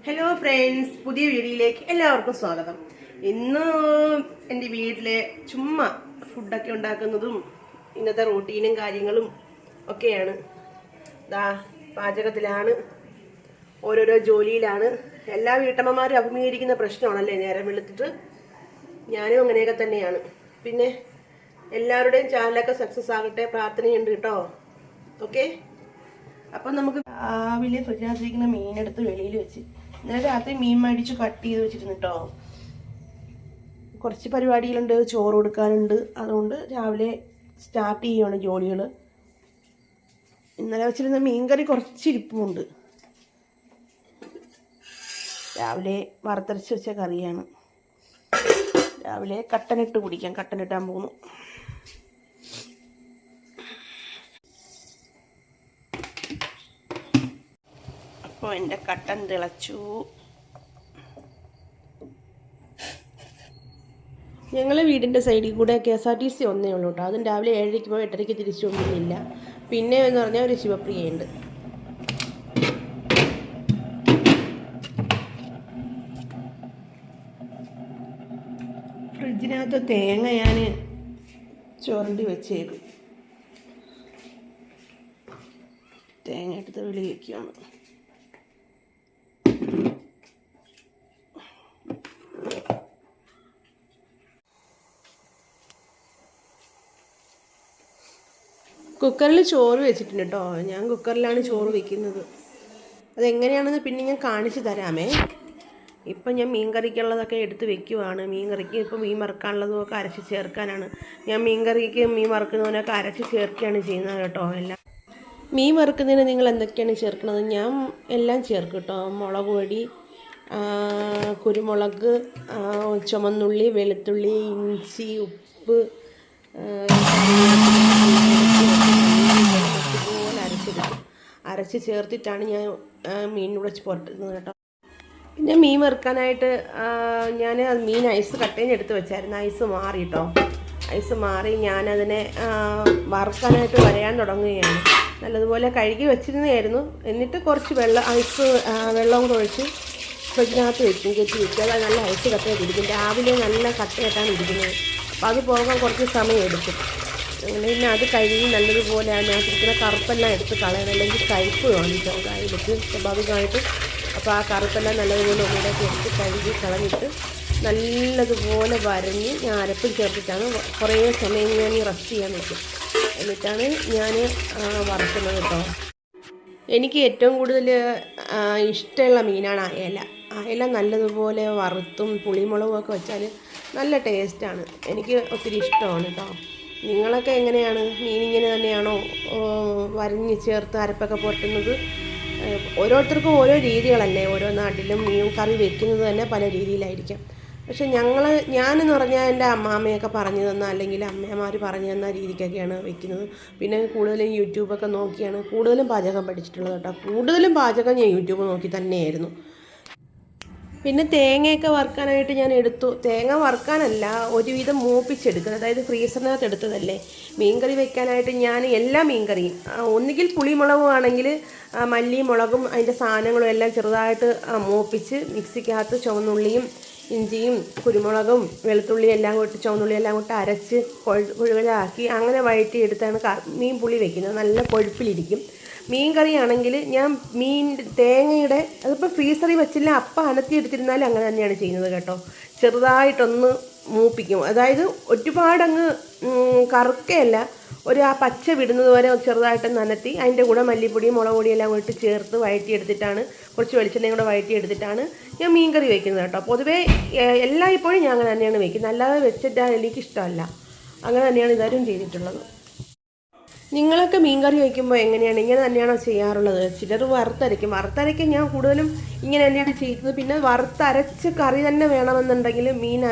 Hello friends, പുതിയ വീഡിയോയിലേക്ക് എല്ലാവർക്കും സ്വാഗതം. ഇന്ന് എൻ്റെ വീട്ടിലെ ചുമ്മാ ഫുഡൊക്കെ ഉണ്ടാക്കുന്നതും ഇന്നത്തെ റൂട്ടീനും കാര്യങ്ങളും ഒക്കെയാണ്. പാചകത്തിലാണ്, ഓരോരോ ജോലിയിലാണ്. എല്ലാ വീട്ടമ്മമാരും അഭിമുഖീകരിക്കുന്ന പ്രശ്നമാണല്ലേ നേരം വെളുത്തിട്ട്. ഞാനും അങ്ങനെയൊക്കെ തന്നെയാണ്. പിന്നെ എല്ലാവരുടെയും ചാനലൊക്കെ സക്സസ് ആകട്ടെ, പ്രാർത്ഥനയുണ്ട് കേട്ടോ. ഓക്കെ, അപ്പം നമുക്ക് രാവിലെ ഫ്രിഡ്ജിനകത്തിരിക്കുന്ന മീനെടുത്ത് വെളിയിൽ വെച്ച് ഇന്നലെ രാത്രി മീൻ മേടിച്ച് കട്ട് ചെയ്ത് വെച്ചിരുന്നു കേട്ടോ. കുറച്ച് പരിപാടികളുണ്ട്, ചോറ് കൊടുക്കാനുണ്ട്. അതുകൊണ്ട് രാവിലെ സ്റ്റാർട്ട് ചെയ്യുകയാണ് ജോലികൾ. ഇന്നലെ വെച്ചിരുന്ന മീൻകറി കുറച്ചിരിപ്പുമുണ്ട്. രാവിലെ വറുത്തരച്ച് വെച്ച കറിയാണ്. രാവിലെ കട്ടനിട്ട് കുടിക്കാം, കട്ടനിട്ടാൻ പോകുന്നു. അപ്പോൾ എൻ്റെ കട്ടൻ തിളച്ചു. ഞങ്ങൾ വീടിൻ്റെ സൈഡിൽ കൂടെ KSRTC ഒന്നേ ഉള്ളൂ കേട്ടോ. അതും രാവിലെ 7:30 പോയി 8:30 തിരിച്ചു കൊണ്ടുവന്നില്ല. പിന്നെ എന്ന് പറഞ്ഞാൽ ഒരു ശിവപ്രിയുണ്ട്. ഫ്രിഡ്ജിനകത്ത് തേങ്ങ ഞാൻ ചുരണ്ടി വെച്ചേക്കും. തേങ്ങ എടുത്ത് വെളി വയ്ക്കുകയാണ്. കുക്കറിൽ ചോറ് വെച്ചിട്ടുണ്ട് കേട്ടോ. ഞാൻ കുക്കറിലാണ് ചോറ് വയ്ക്കുന്നത്. അതെങ്ങനെയാണെന്ന് പിന്നെ ഞാൻ കാണിച്ചു തരാമേ. ഇപ്പം ഞാൻ മീൻ കറിക്കുള്ളതൊക്കെ എടുത്ത് വെക്കുവാണ്. മീൻ കറിക്ക് ഇപ്പോൾ മീൻ വറുക്കാനുള്ളതും ഒക്കെ അരച്ച് ചേർക്കാനാണ്. ഞാൻ മീൻ കറിക്ക് മീൻ വറുക്കുന്നതിനൊക്കെ അരച്ച് ചേർക്കുകയാണ് ചെയ്യുന്നത് കേട്ടോ. എല്ലാം മീൻ വറുക്കുന്നതിന് നിങ്ങൾ എന്തൊക്കെയാണ് ചേർക്കുന്നത്? ഞാൻ എല്ലാം ചേർക്കും കേട്ടോ. മുളക് പൊടി, കുരുമുളക്, ചുമന്നുള്ളി, വെളുത്തുള്ളി, ഇഞ്ചി, ഉപ്പ്, അരച്ച് ചേർത്തിട്ടാണ് ഞാൻ മീനിലൂടെ പുരട്ടുന്നത് കേട്ടോ. പിന്നെ മീൻ വറുക്കാനായിട്ട് ഞാൻ മീൻ ഐസ് കട്ടേന്ന് എടുത്ത് വെച്ചായിരുന്നു. ഐസ് മാറി കേട്ടോ. ഐസ് മാറി ഞാനതിനെ വറുക്കാനായിട്ട് വരയാൻ തുടങ്ങുകയാണ്. നല്ലതുപോലെ കഴുകി വെച്ചിരുന്നതായിരുന്നു. എന്നിട്ട് കുറച്ച് വെള്ളം കൂടെ ഒഴിച്ച് ഫ്രിഡ്ജിനകത്ത് വെക്കും, കെട്ടി വെക്കും. അത് നല്ല ഐസ് കട്ടയായിട്ടിരിക്കും. രാവിലെ നല്ല കട്ടയായിട്ടാണ് ഇരിക്കുന്നത്. അപ്പോൾ അത് പോകാൻ കുറച്ച് സമയം എടുക്കും. അങ്ങനെ പിന്നെ അത് കഴുകി നല്ലതുപോലെ അതിനകത്തിരിക്കുന്ന കറുപ്പെല്ലാം എടുത്ത് കളയണം, അല്ലെങ്കിൽ കയ്പ്പ് കാണിച്ചോ കായിലേക്ക് സ്വാഭാവികമായിട്ട്. അപ്പോൾ ആ കറുപ്പെല്ലാം നല്ലതുപോലെ ഒന്നിലേക്ക് എടുത്ത് കഴുകി കളഞ്ഞിട്ട് നല്ലതുപോലെ വരഞ്ഞ് ഞാൻ അരപ്പിൽ ചേർത്തിട്ടാണ് കുറേ സമയം ഞാൻ റെസ്റ്റ് ചെയ്യാൻ വയ്ക്കും. എന്നിട്ടാണ് ഞാൻ വറുക്കുന്നത് കേട്ടോ. എനിക്ക് ഏറ്റവും കൂടുതൽ ഇഷ്ടമുള്ള മീനാണ് അയല. അയല നല്ലതുപോലെ വറുത്തും പുളിമുളകും ഒക്കെ വെച്ചാൽ നല്ല ടേസ്റ്റാണ്. എനിക്ക് ഒത്തിരി ഇഷ്ടമാണ് കേട്ടോ. നിങ്ങളൊക്കെ എങ്ങനെയാണ്? മീനിങ്ങനെ തന്നെയാണോ വരഞ്ഞ് ചേർത്ത് അരപ്പൊക്കെ പുരട്ടുന്നത്? ഓരോരുത്തർക്കും ഓരോ രീതികളല്ലേ. ഓരോ നാട്ടിലും മീൻ കറി വെക്കുന്നത് തന്നെ പല രീതിയിലായിരിക്കാം. പക്ഷെ ഞാനെന്ന് പറഞ്ഞാൽ എൻ്റെ അമ്മാമ്മയൊക്കെ പറഞ്ഞു തന്ന, അല്ലെങ്കിൽ അമ്മമാർ പറഞ്ഞു തന്ന രീതിക്കൊക്കെയാണ് വെക്കുന്നത്. പിന്നെ കൂടുതലും യൂട്യൂബൊക്കെ നോക്കിയാണ് കൂടുതലും പാചകം പഠിച്ചിട്ടുള്ളത് കേട്ടോ. കൂടുതലും പാചകം ഞാൻ യൂട്യൂബ് നോക്കി തന്നെയായിരുന്നു. പിന്നെ തേങ്ങയൊക്കെ വറുക്കാനായിട്ട് ഞാൻ എടുത്തു. തേങ്ങ വറുക്കാനല്ല, ഒരുവിധം മൂപ്പിച്ചെടുക്കുന്നത്. അതായത് ഫ്രീസറിനകത്ത് എടുത്തതല്ലേ. മീൻകറി വെക്കാനായിട്ട് ഞാൻ എല്ലാ മീൻകറിയും ഒന്നുകിൽ പുളിമുളകും ആണെങ്കിൽ മല്ലിയും മുളകും അതിൻ്റെ സാധനങ്ങളും എല്ലാം ചെറുതായിട്ട് മൂപ്പിച്ച് മിക്സിക്കകത്ത് ചുവന്നുള്ളിയും ഇഞ്ചിയും കുരുമുളകും വെളുത്തുള്ളിയും എല്ലാം കൂട്ടി ചുവന്നുള്ളി എല്ലാം കൂട്ടി അരച്ച് കുഴലാക്കി അങ്ങനെ വഴറ്റിയെടുത്താണ് മീൻ പുളി വെക്കുന്നത്. നല്ല കൊഴുപ്പിലിരിക്കും. മീൻ കറിയാണെങ്കിൽ ഞാൻ തേങ്ങയുടെ അതിപ്പോൾ ഫ്രീസറിൽ വെച്ചില്ല, അപ്പം അനത്തിയെടുത്തിരുന്നാലും അങ്ങനെ തന്നെയാണ് ചെയ്യുന്നത് കേട്ടോ. ചെറുതായിട്ടൊന്ന് മൂപ്പിക്കും. അതായത് ഒരുപാടങ്ങ് കറുക്കയല്ല, ആ പച്ച വിടുന്നത് വരെ ചെറുതായിട്ട് നനത്തി അതിൻ്റെ കൂടെ മല്ലിപ്പൊടിയും മുളക് പൊടിയും എല്ലാം കൂടി ചേർത്ത് വഴറ്റിയെടുത്തിട്ടാണ്, കുറച്ച് വെളിച്ചെണ്ണയും കൂടെ വഴറ്റിയെടുത്തിട്ടാണ് ഞാൻ മീൻ കറി വയ്ക്കുന്നത് കേട്ടോ. പൊതുവേ എല്ലായ്പ്പോഴും ഞാൻ അങ്ങനെ തന്നെയാണ് വയ്ക്കുന്നത്. അല്ലാതെ വെച്ചിട്ടാൽ എനിക്കിഷ്ടമല്ല. അങ്ങനെ തന്നെയാണ് ഇതാരും ചെയ്തിട്ടുള്ളത്. നിങ്ങളൊക്കെ മീൻ കറി വയ്ക്കുമ്പോൾ എങ്ങനെയാണ്? ഇങ്ങനെ തന്നെയാണോ ചെയ്യാറുള്ളത്? ചിലർ വറുത്തരയ്ക്കും. ഞാൻ കൂടുതലും ഇങ്ങനെ തന്നെയാണ് ചെയ്യുന്നത്. പിന്നെ വറുത്തരച്ച കറി തന്നെ വേണമെന്നുണ്ടെങ്കിൽ മീൻ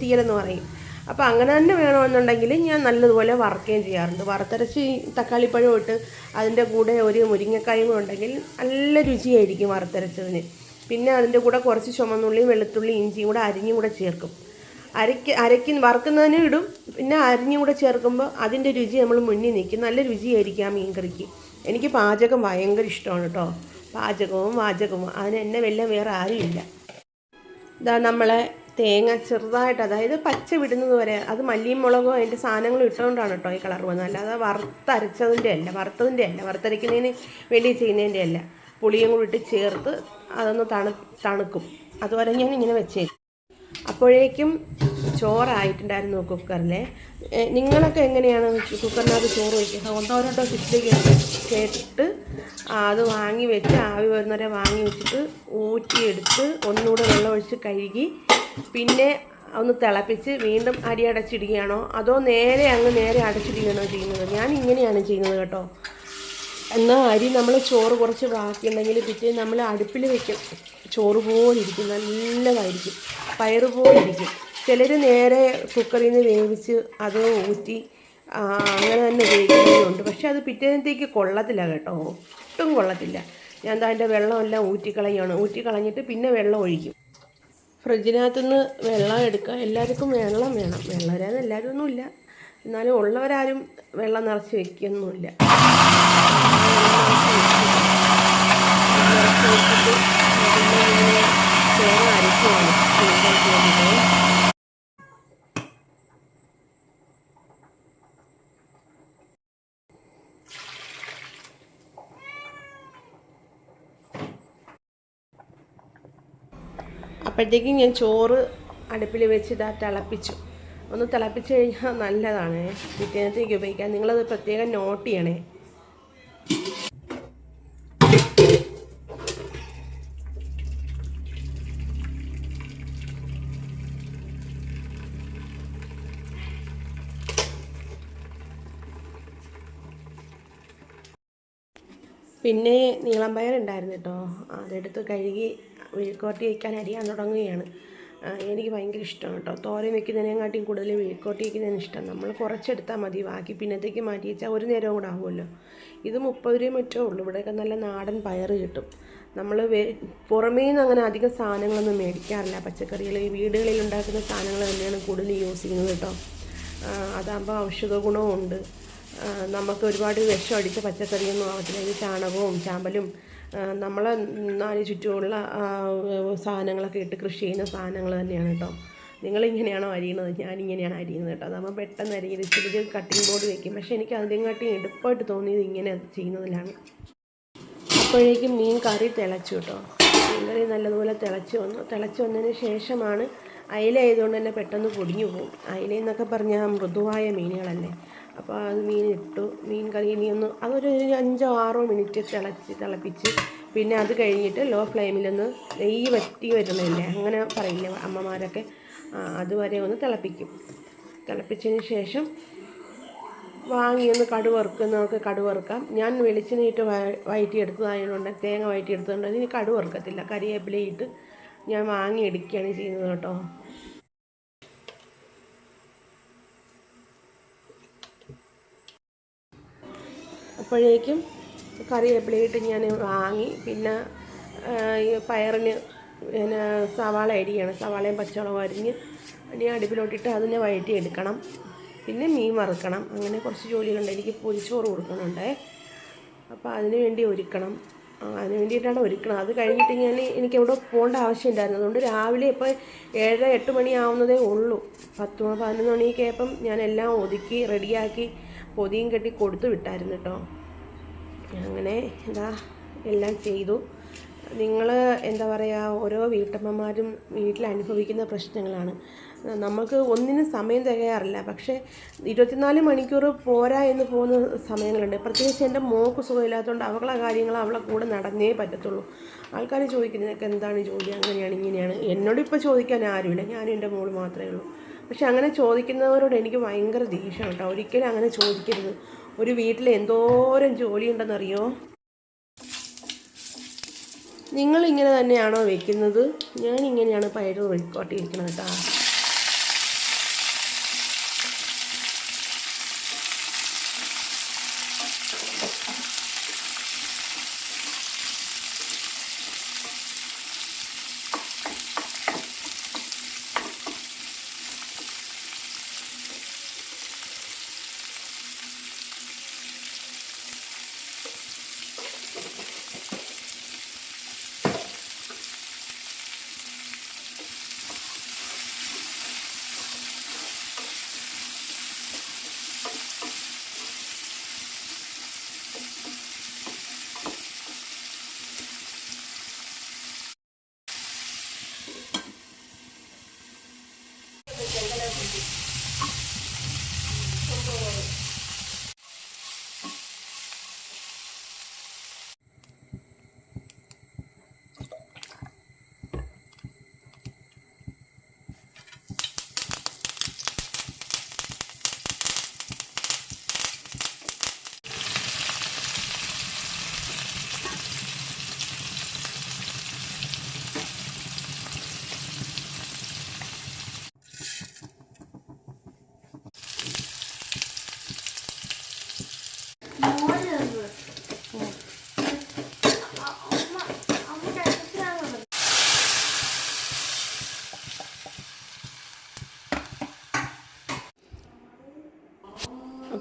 തീയലെന്ന് പറയും. അപ്പോൾ അങ്ങനെ തന്നെ വേണമെന്നുണ്ടെങ്കിൽ ഞാൻ നല്ലതുപോലെ വറുക്കുകയും ചെയ്യാറുണ്ട്. വറുത്തരച്ച് തക്കാളിപ്പഴം ഇട്ട് അതിൻ്റെ കൂടെ ഒരു മുരിങ്ങക്കായും കൂടെ ഉണ്ടെങ്കിൽ നല്ല രുചിയായിരിക്കും വറുത്തരച്ചതിന്. പിന്നെ അതിൻ്റെ കൂടെ കുറച്ച് ചുമന്നുള്ളിയും വെളുത്തുള്ളിയും ഇഞ്ചിയും കൂടെ അരിഞ്ഞും കൂടെ ചേർക്കും. വറുക്കുന്നതിന് ഇടും. പിന്നെ അരിഞ്ഞും കൂടെ ചേർക്കുമ്പോൾ അതിൻ്റെ രുചി നമ്മൾ മുന്നിൽ നിൽക്കും. നല്ല രുചിയായിരിക്കും ആ മീൻ കറിക്ക്. എനിക്ക് പാചകം ഭയങ്കര ഇഷ്ടമാണ് കേട്ടോ. പാചകവും വാചകവും. അതിന് എന്നെ വല്ല വേറെ ആരുമില്ല. ഇതാ നമ്മളെ തേങ്ങ ചെറുതായിട്ട്, അതായത് പച്ച വിടുന്നത് വരെ, അത് മല്ലിയും മുളകും അതിൻ്റെ സാധനങ്ങൾ ഇട്ടുകൊണ്ടാണ് കേട്ടോ ഈ കളർ വന്നത്. അല്ലാതെ വറുത്തരച്ചതിൻ്റെ അല്ല, വറുത്തരയ്ക്കുന്നതിന് വേണ്ടി ചെയ്യുന്നതിൻ്റെ അല്ല. പുളിയും കൂടി ഇട്ട് ചേർത്ത് അതൊന്ന് തണുക്കും. അതുവരെ ഞാൻ ഇങ്ങനെ വെച്ചേക്കും. അപ്പോഴേക്കും ചോറായിട്ടുണ്ടായിരുന്നു കുക്കറിൽ. നിങ്ങളൊക്കെ എങ്ങനെയാണ് കുക്കറിനകത്ത് ചോറ് വയ്ക്കുക? ഒന്നോ രണ്ടോ വിസിലേക്ക് കേട്ടിട്ട് അത് വാങ്ങി വെച്ച് ആവി വരുന്നവരെ വാങ്ങി വെച്ചിട്ട് ഊറ്റിയെടുത്ത് ഒന്നുകൂടെ വെള്ളമൊഴിച്ച് കഴുകി പിന്നെ ഒന്ന് തിളപ്പിച്ച് വീണ്ടും അരി അടച്ചിടുകയാണോ അതോ നേരെ അടച്ചിടുകയാണോ ചെയ്യുന്നത്? ഞാൻ ഇങ്ങനെയാണ് ചെയ്യുന്നത് കേട്ടോ. എന്നാൽ അരി നമ്മൾ ചോറ് കുറച്ച് ബാക്കിയുണ്ടെങ്കിൽ പിറ്റേ നമ്മൾ അടുപ്പിൽ വയ്ക്കും, ചോറ് പോലിരിക്കും, നല്ലതായിരിക്കും, പയറ് പോലിരിക്കും. ചിലർ നേരെ കുക്കറിൽ നിന്ന് വേവിച്ച് അത് ഊറ്റി അങ്ങനെ തന്നെ ഉപയോഗിക്കുന്നവരുണ്ട്. പക്ഷെ അത് പിറ്റേന്നത്തേക്ക് കൊള്ളത്തില്ല കേട്ടോ, ഒട്ടും കൊള്ളത്തില്ല. ഞാൻ അതിൻ്റെ വെള്ളമെല്ലാം ഊറ്റിക്കളഞ്ഞിട്ട് പിന്നെ വെള്ളം ഒഴിക്കും. ഫ്രിഡ്ജിനകത്തുനിന്ന് വെള്ളം എടുക്കുക. എല്ലാവർക്കും വെള്ളം വേണം. വെള്ളം വരാൻ എല്ലാവരും ഒന്നുമില്ല, എന്നാലും ഉള്ളവരാരും വെള്ളം നിറച്ച് വയ്ക്കൊന്നുമില്ല. ചോറ് അരക്കുകയാണ്. അപ്പോഴത്തേക്കും ഞാൻ ചോറ് അടുപ്പിൽ വെച്ച് തിളപ്പിച്ചു. ഒന്ന് തിളപ്പിച്ച് കഴിഞ്ഞാൽ നല്ലതാണ്, പിറ്റേന്നത്തേക്ക് ഉപയോഗിക്കാൻ. നിങ്ങളത് പ്രത്യേകം നോട്ട് ചെയ്യണേ. പിന്നെ നീളം പയറുണ്ടായിരുന്നു കേട്ടോ, അതെടുത്ത് കഴുകി വിഴുക്കോട്ടി വയ്ക്കാൻ അരിയാൻ തുടങ്ങുകയാണ്. എനിക്ക് ഭയങ്കര ഇഷ്ടമാണ് കേട്ടോ, തോരൻ വയ്ക്കുന്നതിനെക്കാട്ടിയും കൂടുതൽ വിഴുക്കോട്ടി വയ്ക്കുന്നതിന് ഇഷ്ടം. നമ്മൾ കുറച്ചെടുത്താൽ മതി, ബാക്കി പിന്നത്തേക്ക് മാറ്റി വെച്ചാൽ ഒരു നേരം കൂടെ ആകുമല്ലോ. ഇത് 30 രൂപ മറ്റേ ഉള്ളൂ. ഇവിടെയൊക്കെ നല്ല നാടൻ പയർ കിട്ടും. നമ്മൾ പുറമേ നിന്ന് അങ്ങനെ അധികം സാധനങ്ങളൊന്നും മേടിക്കാറില്ല. പച്ചക്കറികൾ ഈ വീടുകളിൽ ഉണ്ടാക്കുന്ന സാധനങ്ങൾ തന്നെയാണ് കൂടുതൽ യൂസ് ചെയ്യുന്നത് കേട്ടോ. അതാകുമ്പോൾ ഔഷധ ഗുണവും ഉണ്ട്. നമുക്ക് ഒരുപാട് വിഷം അടിച്ച പച്ചക്കറിയൊന്നും ആവത്തില്ല. ഇത് ചാണകവും ചാമ്പലും നമ്മളെ നാല് ചുറ്റുമുള്ള സാധനങ്ങളൊക്കെ ഇട്ട് കൃഷി ചെയ്യുന്ന സാധനങ്ങൾ തന്നെയാണ് കേട്ടോ. നിങ്ങളിങ്ങനെയാണോ അരിയുന്നത്? ഞാനിങ്ങനെയാണ് അരിയുന്നത് കേട്ടോ. നമ്മൾ പെട്ടെന്ന് അരിയത് ഇച്ചിരി കട്ടിങ് ബോർഡ് വയ്ക്കും. പക്ഷേ എനിക്ക് അതിനെക്കാട്ടി എടുപ്പായിട്ട് തോന്നിയത് ഇങ്ങനെ ചെയ്യുന്നതിലാണ്. അപ്പോഴേക്കും മീൻ കറി തിളച്ചു കേട്ടോ. മീൻ കറി നല്ലതുപോലെ തിളച്ച് വന്നതിന് ശേഷമാണ്, അയില ആയതുകൊണ്ട് തന്നെ പെട്ടെന്ന് പൊടിഞ്ഞു പോകും. അയിലെന്നൊക്കെ പറഞ്ഞാൽ മൃദുവായ മീനുകളല്ലേ. അപ്പോൾ അത് മീനിട്ടു. മീൻ കറി ഇനിയൊന്ന് അതൊരു 5-6 മിനിറ്റ് തിളപ്പിച്ച് പിന്നെ അത് കഴിഞ്ഞിട്ട് ലോ ഫ്ലെയിമിലൊന്ന് നെയ്യ് വറ്റി വരുന്നില്ലേ, അങ്ങനെ പറയില്ലേ അമ്മമാരൊക്കെ, അതുവരെ ഒന്ന് തിളപ്പിക്കും. തിളപ്പിച്ചതിന് ശേഷം വാങ്ങിയൊന്ന് കടുക് വറുക്കുന്നവർക്ക് കടുക് വറുക്കാം. ഞാൻ വെളിച്ചെണ്ണയിട്ട് വഴറ്റിയെടുത്തതായതുകൊണ്ട്, തേങ്ങ വഴറ്റിയെടുത്തതുകൊണ്ട് ഇനി കടുക് വറുക്കത്തില്ല. കരിവേപ്പിലയിട്ട് ഞാൻ വാങ്ങിയെടുക്കുകയാണ് ചെയ്യുന്നത് കേട്ടോ. അപ്പോഴേക്കും കറിവേപ്പിലയിട്ട് ഞാൻ വാങ്ങി. പിന്നെ ഈ പയറിന് പിന്നെ സവാള അരിയാണ്, സവാളയും പച്ചമുളകും അരിഞ്ഞ് ഇനി അടുപ്പിലോട്ടിട്ട് അതിനെ വഴറ്റിയെടുക്കണം. പിന്നെ മീൻ വറുക്കണം. അങ്ങനെ കുറച്ച് ജോലികളുണ്ട്. എനിക്ക് പൊരിച്ചോറ് കൊടുക്കണുണ്ട്, അപ്പോൾ അതിന് വേണ്ടി ഒരുക്കണം. അതിന് വേണ്ടിയിട്ടാണ് ഒരുക്കണം. അത് കഴിഞ്ഞിട്ട് എനിക്ക് എവിടെ പോകേണ്ട ആവശ്യമുണ്ടായിരുന്നു. അതുകൊണ്ട് രാവിലെ ഇപ്പോൾ 7-8 മണിയാവുന്നതേ ഉള്ളൂ. 10-11 മണിയൊക്കെ ആയപ്പം ഞാനെല്ലാം ഒതുക്കി റെഡിയാക്കി പൊതിയും കെട്ടി കൊടുത്തു വിട്ടായിരുന്നു കേട്ടോ. അങ്ങനെ എല്ലാം ചെയ്തു. നിങ്ങൾ എന്താ പറയുക, ഓരോ വീട്ടമ്മമാരും വീട്ടിൽ അനുഭവിക്കുന്ന പ്രശ്നങ്ങളാണ്. നമുക്ക് ഒന്നിനും സമയം തികയാറില്ല. പക്ഷേ 24 മണിക്കൂർ പോരാ എന്ന് പോകുന്ന സമയങ്ങളുണ്ട്. പ്രത്യേകിച്ച് എൻ്റെ മോൾക്ക് സുഖമില്ലാത്തതുകൊണ്ട് അവളെ കാര്യങ്ങൾ അവളെ കൂടെ നടന്നേ പറ്റത്തുള്ളൂ. ആൾക്കാർ ചോദിക്കുന്നതൊക്കെ എന്താണ് ജോലി, അങ്ങനെയാണ് ഇങ്ങനെയാണ്. എന്നോടിപ്പോൾ ചോദിക്കാൻ ആരുമില്ല, ഞാനും എൻ്റെ മോൾ മാത്രമേ ഉള്ളൂ. പക്ഷെ അങ്ങനെ ചോദിക്കുന്നവരോട് എനിക്ക് ഭയങ്കര ദേഷ്യമാണ് കേട്ടോ. ഒരിക്കലും അങ്ങനെ ചോദിക്കരുത്. ഒരു വീട്ടിൽ എന്തോരം ജോലിയുണ്ടെന്നറിയോ? നിങ്ങളിങ്ങനെ തന്നെയാണോ വെക്കുന്നത്? ഞാനിങ്ങനെയാണ് പയറ് വെക്കോട്ടിരിക്കുന്നത് കേട്ടോ.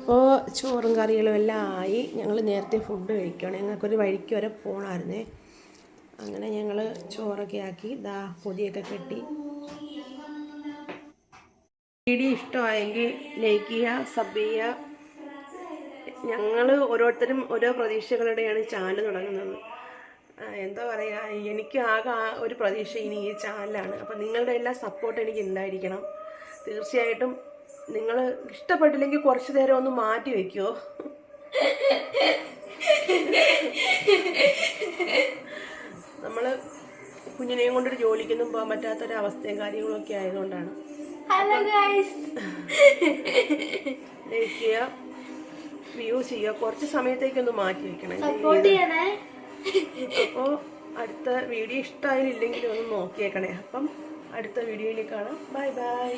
അപ്പോൾ ചോറും കറികളും എല്ലാം ആയി. ഞങ്ങൾ നേരത്തെ ഫുഡ് കഴിക്കണം, ഞങ്ങൾക്കൊരു വഴിക്ക് വരെ പോകണമായിരുന്നേ. അങ്ങനെ ഞങ്ങൾ ചോറൊക്കെ ആക്കി പൊതിയൊക്കെ കെട്ടി. വീഡിയോ ഇഷ്ടമായെങ്കിൽ ലൈക്ക് ചെയ്യുക, സബ് ചെയ്യുക. ഞങ്ങൾ ഓരോരുത്തരും ഓരോ പ്രതീക്ഷകളുടെയാണ് ചാനൽ തുടങ്ങുന്നത്. എന്താ പറയുക, എനിക്ക് ആകെ ഒരു പ്രതീക്ഷ ഇനി ഈ ചാനലാണ്. അപ്പം നിങ്ങളുടെ എല്ലാ സപ്പോർട്ട് എനിക്ക് ഉണ്ടായിരിക്കണം. തീർച്ചയായിട്ടും നിങ്ങൾ ഇഷ്ടപ്പെട്ടില്ലെങ്കിൽ കുറച്ച് നേരം ഒന്ന് മാറ്റി വയ്ക്കുമോ? നമ്മൾ കുഞ്ഞിനെയും കൊണ്ടൊരു ജോലിക്കൊന്നും പോകാൻ പറ്റാത്തൊരവസ്ഥയും കാര്യങ്ങളൊക്കെ ആയതുകൊണ്ടാണ്. ലൈക്ക് ചെയ്യുക, വ്യൂ ചെയ്യുക, കുറച്ച് സമയത്തേക്കൊന്ന് മാറ്റി വെക്കണം. അപ്പോൾ അടുത്ത വീഡിയോ ഇഷ്ടമായില്ലെങ്കിലും ഒന്ന് നോക്കിയേക്കണേ. അപ്പം അടുത്ത വീഡിയോയിൽ കാണാം. Bye bye.